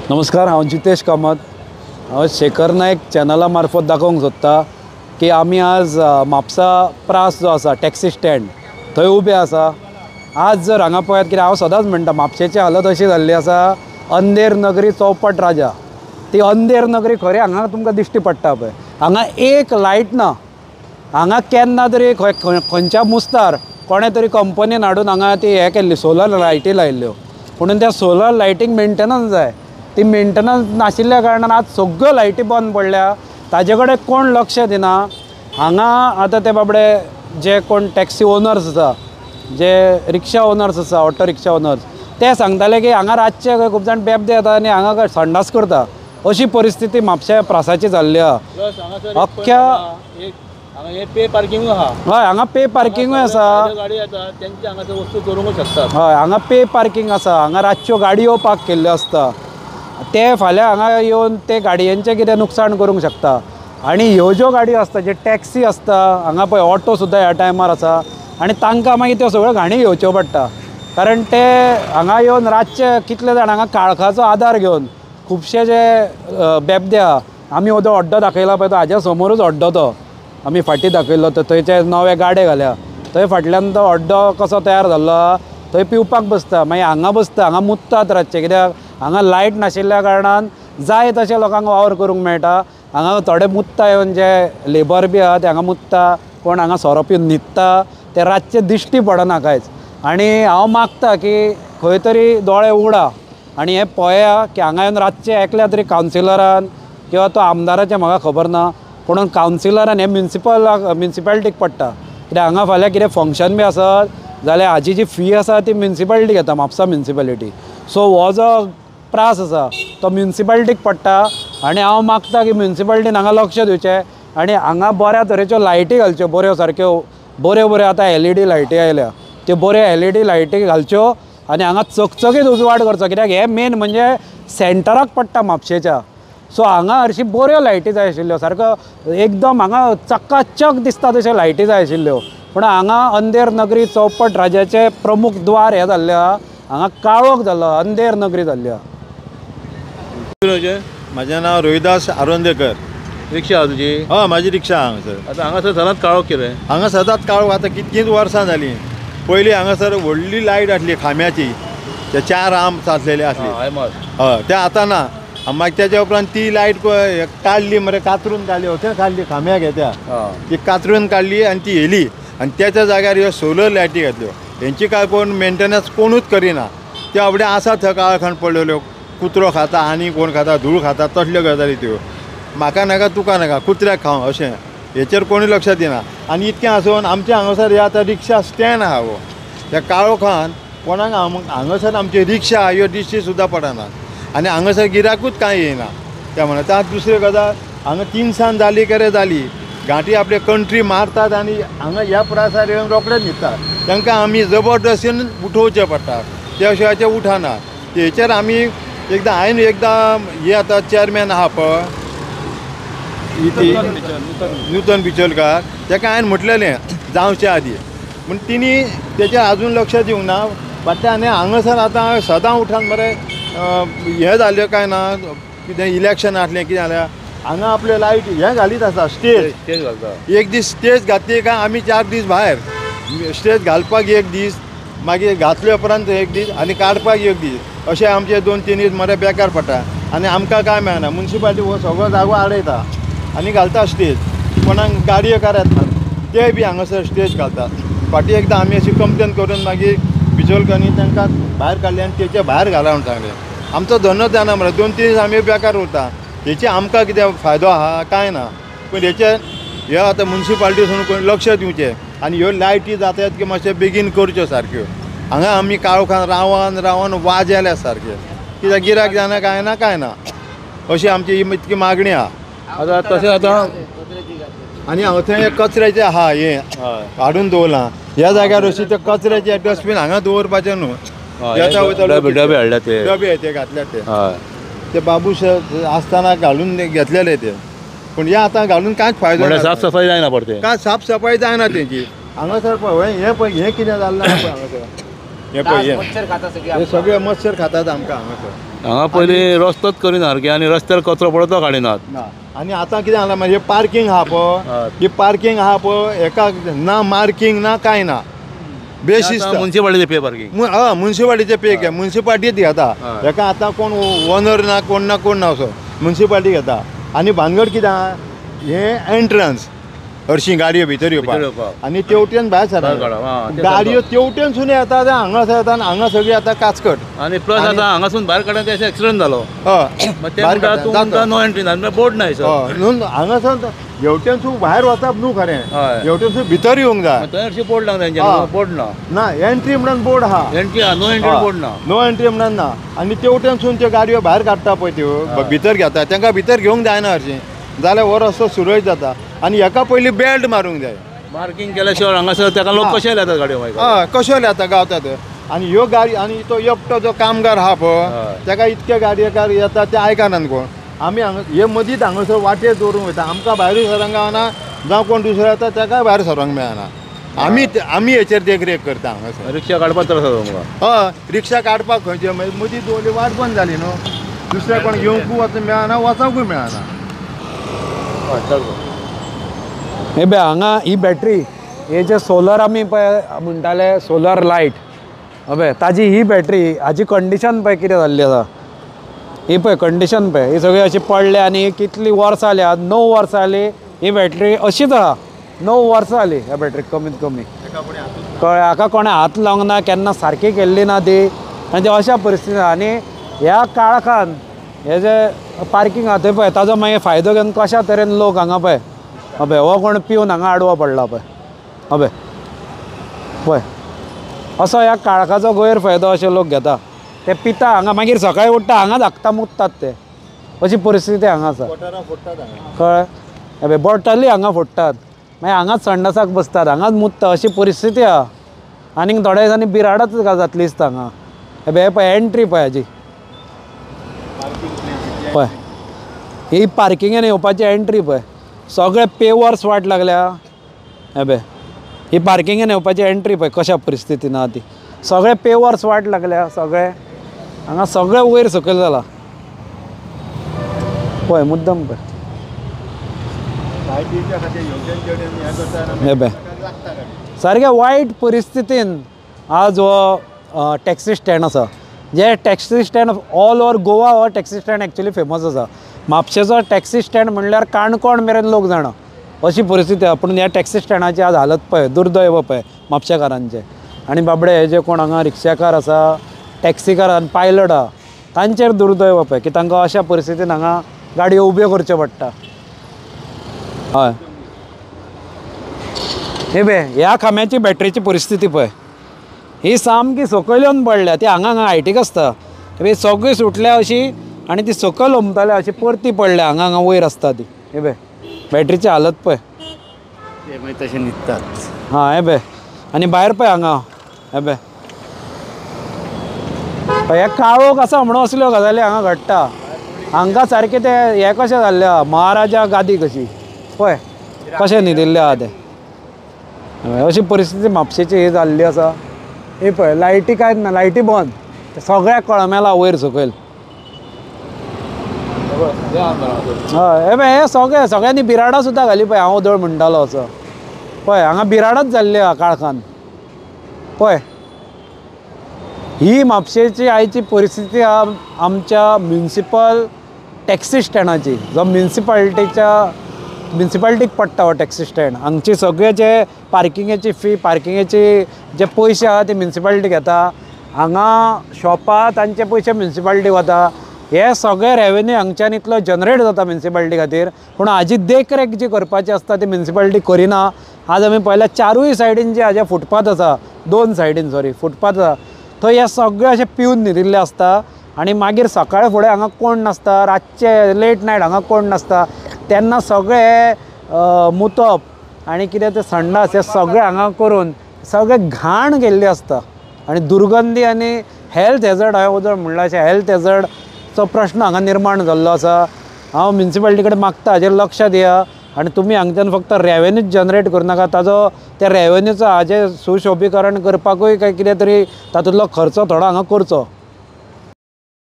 नमस्कार, हांव जितेश कामत। हांव शेखर नायक चॅनला मार्फत दाखोवंक सोदता की आमी आज म्हापसा प्रास जो आसा टॅक्सी स्टँड थंय उबे आसा। आज जर हांगा पळयत कित्याक हांव सदांच म्हणटा म्हापशेची हालत अशी जाल्ली आसा, अंधेर नगरी चौपट राजा। ती अंधेर नगरी खरी हांगा तुमकां दिश्टी पडटा पळय। हांगा एक लायट ना। हांगा केन्ना तरी खंयच्या मुस्तार कोणे तरी कंपनीन हाडून हांगा ती हे केल्ली सोलर लायटी लायल्ल्यो, म्हणून त्या सोलर लायटीक मेंटेनन्स जाय। ती मेंटेनन्स नाशिल्ल्या कारणान आज सगळ्यो लायटी बंद पडल्या। ताजे कडेन कोण लक्ष दिना। हांगा आतां ते बाबडे जे कोण टॅक्सी ओनर्स आसा, जे रिक्षा ओनर्स आसा, ऑटो रिक्षा ओनर्स, ते सांगताले की हांगा रातचे खूब जाण बेबदे येता आनी हांगा संडास करता। अशी परिस्थिती म्हापशा प्रासाची जाल्ली आहा। अख्ख्या पे पार्किंग आहा। हय, हांगा पे पार्किंगूय आसा। गाडी येता तेंचे हांगा वस्तू करूंक शकतात। हय, हांगा पे पार्किंग आसा। हांगा रातच्यो गाडयो पार्क केल्ल्यो आसता। ते फाल्यां हांगा येवन ते गाडयांचें कितें नुकसाण करूंक शकता। आनी ह्यो ज्यो गाडयो आसता, जे टॅक्सी आसता, हांगा पळय ऑटो सुद्दां ह्या टायमार आसा आनी तांकां मागीर त्यो सगळ्यो घाणी घेवच्यो पडटा। कारण ते हांगा येवन रातचे कितले जाण हांगा काळखाचो आदार घेवन खुबशे जे बेबदे आहा, आमी हो जो अड्डो दाखयला पळय तो हाज्या समोरूच अड्डो तो आमी फाटीं दाखयल्लो, तो थंयचे नवे गाडे घाल्या। थंय फाटल्यान तो अड्डो कसो तयार जाल्लो आहा, थंय पिवपाक बसता, मागीर हांगा बसता, हांगा मुत्तात रातचे। कित्याक हांगा लायट नाशिल्ल्या कारणान जाय तशें लोकांक वावर करूंक मेळटा। हांगा थोडे मुत्ता येवन जे लेबर बी आहा ते हांगा मुत्ता, कोण हांगा सोरो पिवन न्हिदता, ते रातचे दिश्टी पडना कांयच। आनी हांव मागता की खंय तरी दोळे उगडा आनी हें पळया की हांगा येवन रातचे एकल्या तरी कावन्सिलरान किंवा तो आमदाराचें म्हाका खबर ना, पूण कावन्सिलरान हें म्युनिसिपालिटीक पडटा। कित्याक हांगा फाल्यां कितें फंक्शन बी आसत जाल्यार हाजी जी फी आसा ती म्युनिसिपालिटी घेता, म्हापसा म्युनिसिपालिटी। सो हो जो प्रास आसा तो म्युनिसिपालिटीक पडटा आनी हांव मागता की म्युनिसिपालिटीन हांगा लक्ष दिवचें आनी हांगा बऱ्या तरेच्यो लायटी घालच्यो, बऱ्यो सारक्यो बऱ्यो आतां LED लायटी आयल्या, त्यो बऱ्यो LED लायटी घालच्यो आनी हांगा चकचकीत उजवाड करचो। कित्याक हें मेन म्हणजे सेंटराक पडटा म्हापशेच्या। सो हांगा हरशी बऱ्यो लायटी जाय आशिल्ल्यो, सारको एकदम हांगा चकाचक दिसता तश्यो लायटी जाय आशिल्ल्यो। पूण हांगा अंधेर नगरी चौपट राजाचें प्रमुख द्वार हें जाल्लें आहा, हांगा काळोख जाल्लो, अंधेर नगरी जाल्ली आहा। म्हजें नांव रोहिदास आरोंदेकर। रिक्षा आहा तुजी? हय, म्हाजी रिक्षा हांगासर। आतां हांगासर सदांच काळोख कितें? हांगा सदांच काळोख। आतां कितकींच वर्सां जालीं। पयलीं हांगासर व्हडली लायट आसली खांब्याची, ते 4 आर्म साचलेले आसले। हय, ते आतां ना। मागीर तेच्या उपरांत ती लायट काडली, मरे कातरून काडली, अशें काडली खांब्याक येत्या ती कातरून काडली आनी ती येली। आनी त्याच्या जाग्यार ह्यो सोलर लायटी घातल्यो। हेंची काय कोण मेंटेनन्स कोणूच करिना। त्या फुडें आसा थंय काळखान पडलेल्यो, कुत्रो खाता आनी कोण खाता, धूळ खाता, तसल्यो गजाली त्यो। म्हाका नाका तुका नाका, कुत्र्याक खावं अशें, हेचेर कोणूय लक्ष दिना। आनी इतकें आसून आमच्या हांगासर हे आतां रिक्षा स्टँड आहा हो, त्या काळोखान कोणाक हांगासर आमची रिक्षा ह्यो दिश्टी सुद्दां पडना आनी हांगासर गिरायकूच कांय येयना। त्या म्हणून आतां दुसरी गजाल, हांगा 3 सांज जाली करे जाली, घाटी आपले कंट्री मारतात आनी हांगा ह्या प्रासार येवन रोखडेच न्हिदतात। तांकां आमी जबरदस्तीन उठोवचें पडटा, त्या शिवाय ते उठना। हेचेर आमी हांवें एकदां हे आतां चेअरमॅन आहा पळय नूतन बिचोलकार, ताका हांवें म्हटलेलें जावचे आदी, पूण तिणी तेचेर आजून लक्ष दिवंक ना। पडटा आनी हांगासर आतां सदां उठान मरे हें जाल्लें काय ना, कितें इलेक्शन आसलें कितें जाल्यार हांगा आपले लायट हें घालीत आसा, स्टेज घालता। एक दीस स्टेज घातली काय आमी 4 दीस भायर, स्टेज घालपाक 1 दीस, मागीर घातले उपरांत 1 दीस आनी काडपाक 1 दीस, अशें आमचे 2-3 दीस मरे बेकार पडटा आनी आमकां काय मेळना। म्युनिसिपालिटी हो सगळो जागो आडयता आनी घालता स्टेज, कोणाक गाडयो येत ना ते बी हांगासर स्टेज घालतात। फाटीं एकदां आमी अशी कंप्लेन करून मागीर बिचोलकरांनी तांकां भायर काडलें आनी तेचे भायर घाला म्हूण सांगलें। आमचो धंदो जायना मरे, 2-3 दीस आमी बेकार उरता, हेचे आमकां कितें फायदो आहा काय ना। पूण हेचे हे आतां म्युनिसिपालिटीसून कोण लक्ष दिवचें आनी ह्यो लायटी जातात की मातशें बेगीन करच्यो सारक्यो। हांगा आमी काळोखान रावन वाजेल्या सारके, कित्याक गिरायक जायना काय ना, अशी आमची इतकी मागणी आहा। आतां तशें आतां आनी हांव थंय कचऱ्याचें आहा हें हाडून दवरलां, ह्या जाग्यार अशी ते कचऱ्याचे डस्टबीन हांगा दवरपाचें न्हू। डबे हाडल्या ते डबे ते घातले ते बाबूश आसतना घालून घेतलेले ते, पूण हे आतां घालून कांयच फायदो ना। साफ सफाई जायना पडते, कांय साफ सफाई जायना तेंची। हांगासर पळय हें कितें जाल्लें हांगासर, हे पळय हे सगळे मच्छर खातात आमकां हांगासर। हांगा पयलीं रस्तोच करिना सारके आनी रस्त्यार कचरो पडलो तो काडिनात. ना आनी आतां कितें जालां म्हणजे पार्किंग आहा पळय ही पार्किंग आहा पळय एका ना मार्किंग ना कांय ना बेशिस्त मुन्सिपालिटी पे पार्किंग. हय मुन्सिपालिटीचे पे घे मुन्सिपालिटीच घेता हेका आतां कोण ओनर ना कोण ना असो मुन्सिपालिटी घेता आनी भानगड कितें आहा हें एंट्रन्स हरशीं गाडयो भितर येवपाक आनी तेवटेन भायर सर गाडयो तेवटेनसून येता ते हांगासर येता आनी हांगा सगळी आतां काचकट आनी प्लस आतां हांगासून भायर काडून ते एक्सिडेंट जालो. हय नो एंट्री ना बोर्ड ना न्हू हांगासर हेवटेनसून भायर वचप न्हू खरें हेवटेनसून भितर येवंक जाय थंय बोर्ड लागना बोर्ड ना ना एंट्री म्हणून बोर्ड आहा एंट्री नो एंट्री बोर्ड ना नो एंट्री म्हणून ना आनी तेवटेनसून त्यो गाडयो भायर काडटा पळय त्यो भितर घेता तांकां भितर घेवंक जायना हरशीं जाल्यार हो रस्तो सुरळीत जाता आनी हेका पयलीं बेल्ट मारूंक जाय. मार्किंग केल्या शिवाय हांगासर ताका लोक कशे येतात गाडयो मागीर. हय कशे येता गावतात आनी ह्यो गाडी आनी तो एकटो जो कामगार आहा पळय ताका इतके गाडयेकार येता ते आयकनात कोण आमी हांगा हे मदींच हांगासर वाटेर दवरूंक वयता आमकां भायरूय सरोंक गावना जावं कोण दुसरो येता ताकाय भायर सरोंक मेळना आमी हेचेर देखरेख करता हांगासर. रिक्षा काडपाक त्रास जाता तुमकां. हय रिक्षा काडपाक खंयचे मागीर मदीं दवरली वाट बंद जाली न्हू दुसऱ्या कोण येवंकूय वचूंक मेळना वचोंकूय मेळना. हे बे हांगा ही बॅटरी हे जे सोलर आमी पळय म्हणटाले सोलर लायट अबे ताजी ही बॅटरी हाजी कंडिशन पळय कितें जाल्ली आसा ही पळय कंडिशन पळय ही सगळी अशी पडले आनी कितली वर्सां जाली 9 वर्सां जाली ही बॅटरी अशीच आहा 9 वर्सां जाली ह्या बॅटरीक कमीत कमी कळ्ळें हाका कोणें हात लावंक ना केन्ना सारकी केल्ली ना ती आनी ती अशा परिस्थितीन आनी ह्या काळखान हे जे पार्किंग आहा थंय पळय ताजो मागीर फायदो घेवन कशा तरेन लोक हांगा पळय अबे हो कोण पिवन हांगा आडवो पडला पळय अबे पळय असो ह्या काळखाचो गैरफायदो अशे लोक घेता ते पिता हांगा मागीर सकाळीं उठ्ठा हांगा धाकता मुततात ते अशी परिस्थिती हांगा आसा कळ्ळें अबे बॉटली हांगा फोडटात मागीर हांगाच संडासाक बसतात हांगाच मुतता अशी परिस्थिती आहा आनीक थोड्या दिसांनी बिराडच जातली दिसता हांगा अबे हे पळय एंट्री पळय हाजी पळय ही पार्किंगेन येवपाची एंट्री पळय सगळे पेवर्स वाट लागल्या अबे ही पार्किंगेन येवपाची एंट्री पळय कशा परिस्थितीन आहा ती सगळे पेवर्स वाट लागल्या सगळे हांगा सगळे वयर सकयल जाला पळय मुद्दम पळय हे पळय सारके वायट परिस्थितीन आज हो टॅक्सी स्टँड आसा जे taxi stand all over Goa हो टॅक्सी स्टँड एक्चुली फेमस आसा म्हापशेचो टॅक्सी स्टँड म्हणल्यार काणकोण मेरेन लोक जाणा अशी परिस्थिती आहा पूण ह्या टॅक्सी स्टँडाची आज हालत पळय दुर्दैव पळय म्हापशेकारांचे आनी बाबडे हे जे कोण हांगा रिक्षाकार आसा टॅक्सीकार आनी पायलट आहा तांचेर दुर्दैव पळय की तांकां अशा परिस्थितीन हांगा गाडयो उब्यो करच्यो पडटा. हय हे बे ह्या खांब्याची बॅटरीची परिस्थिती पळय ही सामकी सकयल येवन पडल्या ती हांगा हायटीक आसता हे सगळी सुटल्या अशी आनी ती सकयल उमताल्या अशी परती पडल्या हांगा वयर आसता ती हे बे बॅटरीची हालत पळय तशें न्हिदतात. हां हे बे आनी भायर पळय हांगा हे बे हे काळोख आसा म्हणून असल्यो गजाली हांगा घडटा हांकां सारकें ते हे कशें जाल्लें आहा महाराजा गादी कशी पळय कशें न्हिदिल्लें आहा ते अशी परिस्थिती म्हापशेची ही जाल्ली आसा हे पळय लायटी कांयच ना लायटी बंद सगळ्या कळमेला वयर सकयल हय हे पळय हे सगळ्यांनी बिराडां सुद्दां घाली पळय हांव उदळ म्हणटालो असो पळय हांगा बिराडच जाल्ली आहा काळखान पळय ही म्हापशेची आयची परिस्थिती आहा आमच्या म्युनिसिपल टॅक्सी स्टँडाची जो म्युनिसिपालिटीक पडटा हो टॅक्सी स्टँड हांगचे सगळे जे पार्किंगेची फी पार्किंगेचे जे पयशे आहा ते म्युनिसिपालिटी घेता हांगा शॉपां तांचे पयशे म्युनिसिपालिटी वता हे सगळे रेवेन्यू हांगच्यान इतलो जनरेट जाता म्युनिसिपालिटी खातीर पूण हाजी देखरेख जी करपाची आसता ती म्युनिसिपालिटी करिना. आज आमी पळयल्या चारूय सायडीन जे हाजे फुटपाथ आसा 2 सायडीन फुटपाथ आसा थंय हे सगळे अशे पिवन न्हिदिल्ले आसता आनी मागीर सकाळी फुडें हांगा कोण नासता रातचे लेट नायट हांगा कोण नासता तेन्ना सगळे मुतप आनी कितें ते संडास हे सगळे हांगा करून सगळे घाण गेल्ली आसता आनी दुर्गंधी आनी हेल्थ हॅझर्ड हांवें उदळ म्हणलां अशें हेल्थ हॅझर्डचो प्रश्न हांगा निर्माण जाल्लो आसा. हांव म्युनिसिपालिटी कडेन मागता हाजेर लक्ष दिया आनी तुमी हांगच्यान फक्त रेवेन्यूच जनरेट करनाका ताजो त्या रेवेन्यूचो हाजें सुशोभीकरण करपाकूय काय कितें तरी तातूंतलो खर्च थोडो हांगा करचो.